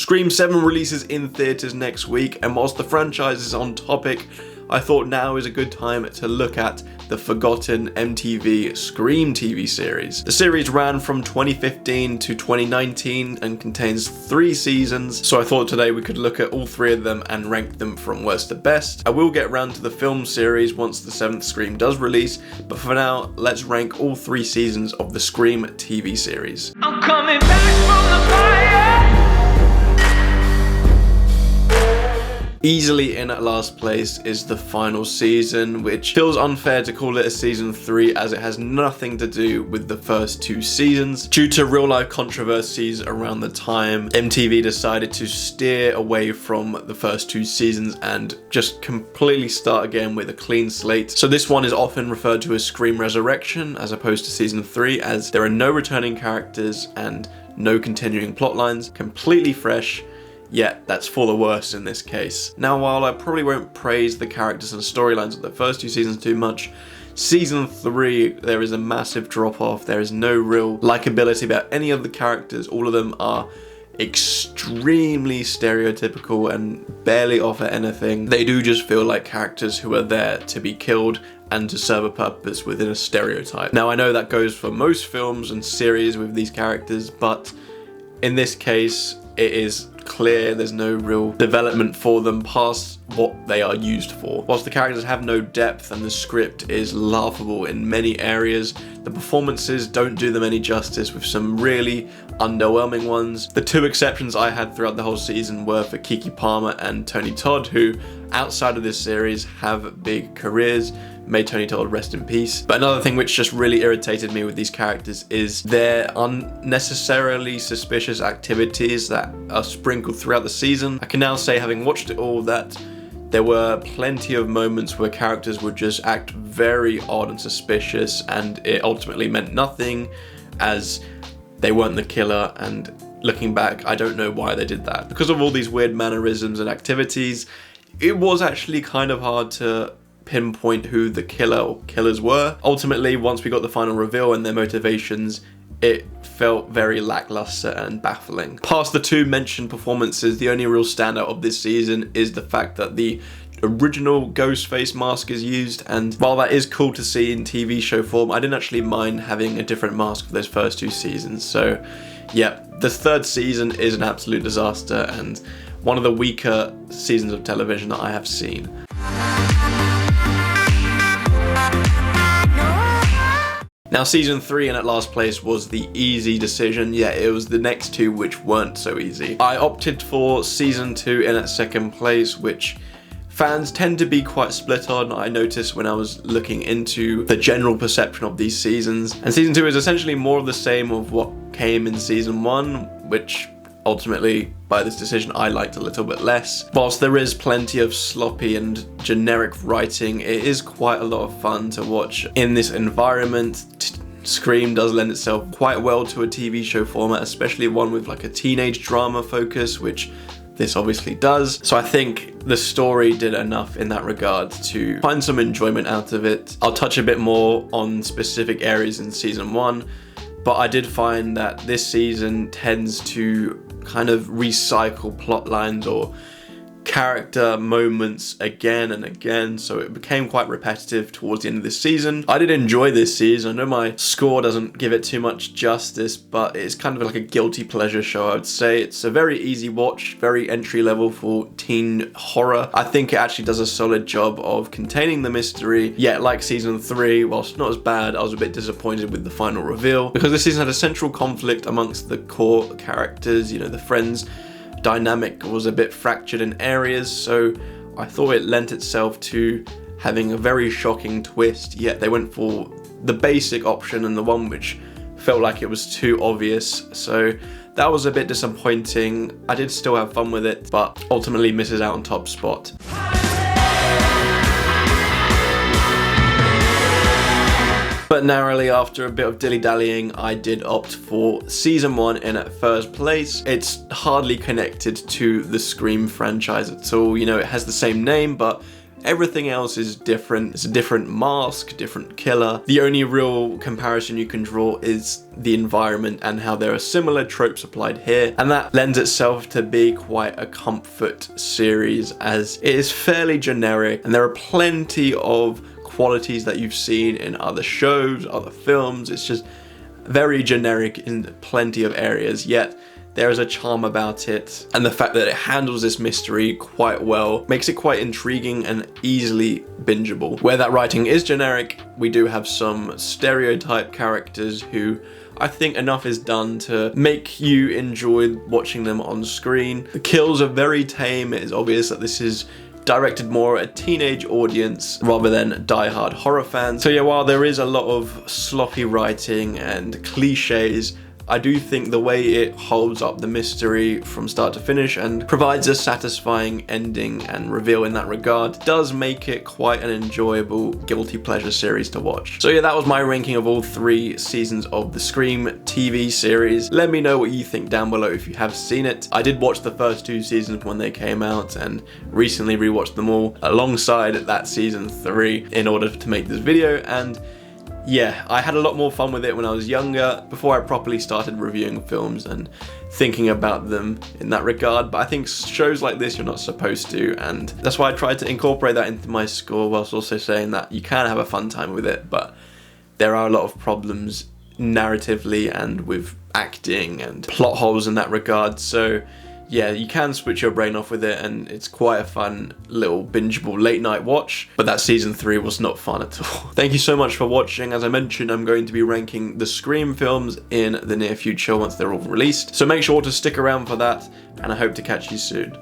Scream 7 releases in theaters next week, and whilst the franchise is on topic, I thought now is a good time to look at the forgotten MTV Scream TV series. The series ran from 2015 to 2019 and contains 3 seasons, so I thought today we could look at all 3 of them and rank them from worst to best. I will get round to the film series once the 7th Scream does release, but for now, let's rank all 3 seasons of the Scream TV series. I'm coming back from the fire! Easily in at last place is the final season, which feels unfair to call it a season 3 as it has nothing to do with the first 2 seasons. Due to real life controversies around the time, MTV decided to steer away from the first 2 seasons and just completely start again with a clean slate. So this one is often referred to as Scream Resurrection as opposed to season 3, as there are no returning characters and no continuing plot lines, completely fresh. Yet, that's for the worse in this case. Now, while I probably won't praise the characters and storylines of the first 2 seasons too much, season 3, there is a massive drop off. There is no real likability about any of the characters. All of them are extremely stereotypical and barely offer anything. They do just feel like characters who are there to be killed and to serve a purpose within a stereotype. Now, I know that goes for most films and series with these characters, but in this case, it is clear there's no real development for them past what they are used for. Whilst the characters have no depth and the script is laughable in many areas, the performances don't do them any justice, with some really underwhelming ones. The 2 exceptions I had throughout the whole season were for Keke Palmer and Tony Todd, who outside of this series have big careers. May Tony Todd rest in peace. But another thing which just really irritated me with these characters is their unnecessarily suspicious activities that are sprinkled throughout the season. I can now say, having watched it all, that there were plenty of moments where characters would just act very odd and suspicious, and it ultimately meant nothing as they weren't the killer. And looking back, I don't know why they did that. Because of all these weird mannerisms and activities, it was actually kind of hard to pinpoint who the killer or killers were. Ultimately, once we got the final reveal and their motivations, it felt very lackluster and baffling. Past the 2 mentioned performances, the only real standout of this season is the fact that the original Ghostface mask is used, and while that is cool to see in TV show form, I didn't actually mind having a different mask for those first 2 seasons. So yeah, the 3rd season is an absolute disaster and one of the weaker seasons of television that I have seen. Now, season 3 and at last place was the easy decision. Yeah, it was the next 2 which weren't so easy. I opted for season 2 in at 2nd place, which fans tend to be quite split on. I noticed when I was looking into the general perception of these seasons. And season 2 is essentially more of the same of what came in season 1, which ultimately, by this decision, I liked a little bit less. Whilst there is plenty of sloppy and generic writing, it is quite a lot of fun to watch in this environment. Scream does lend itself quite well to a TV show format, especially one with like a teenage drama focus, which this obviously does. So I think the story did enough in that regard to find some enjoyment out of it. I'll touch a bit more on specific areas in season 1, but I did find that this season tends to kind of recycle plot lines or character moments again and again, so it became quite repetitive towards the end of this season. I did enjoy this season. I know my score doesn't give it too much justice, but it's kind of like a guilty pleasure show, I would say. It's a very easy watch, very entry level for teen horror. I think it actually does a solid job of containing the mystery, yet like season 3, whilst not as bad, I was a bit disappointed with the final reveal, because this season had a central conflict amongst the core characters. You know, the friends dynamic was a bit fractured in areas, so I thought it lent itself to having a very shocking twist, yet they went for the basic option and the one which felt like it was too obvious, so that was a bit disappointing. I did still have fun with it, but ultimately misses out on top spot. But narrowly, after a bit of dilly-dallying, I did opt for season 1 in at first place. It's hardly connected to the Scream franchise at all. You know, it has the same name, but Everything else is different. It's a different mask, different killer. The only real comparison you can draw is the environment and how there are similar tropes applied here, and that lends itself to be quite a comfort series, as it is fairly generic and there are plenty of qualities that you've seen in other shows, other films. It's just very generic in plenty of areas, yet there is a charm about it, and the fact that it handles this mystery quite well makes it quite intriguing and easily bingeable. Where that writing is generic, we do have some stereotype characters who I think enough is done to make you enjoy watching them on screen. The kills are very tame. It is obvious that this is directed more at a teenage audience rather than die-hard horror fans. So yeah, while there is a lot of sloppy writing and cliches, I do think the way it holds up the mystery from start to finish and provides a satisfying ending and reveal in that regard does make it quite an enjoyable guilty pleasure series to watch. So yeah, that was my ranking of all 3 seasons of the Scream TV series. Let me know what you think down below if you have seen it. I did watch the first 2 seasons when they came out and recently rewatched them all alongside that season 3 in order to make this video, and yeah, I had a lot more fun with it when I was younger, before I properly started reviewing films and thinking about them in that regard. But I think shows like this you're not supposed to, and that's why I tried to incorporate that into my score, whilst also saying that you can have a fun time with it, but there are a lot of problems narratively and with acting and plot holes in that regard. So yeah, you can switch your brain off with it, and it's quite a fun little bingeable late night watch, but that season 3 was not fun at all. Thank you so much for watching. As I mentioned, I'm going to be ranking the Scream films in the near future once they're all released, so make sure to stick around for that, and I hope to catch you soon.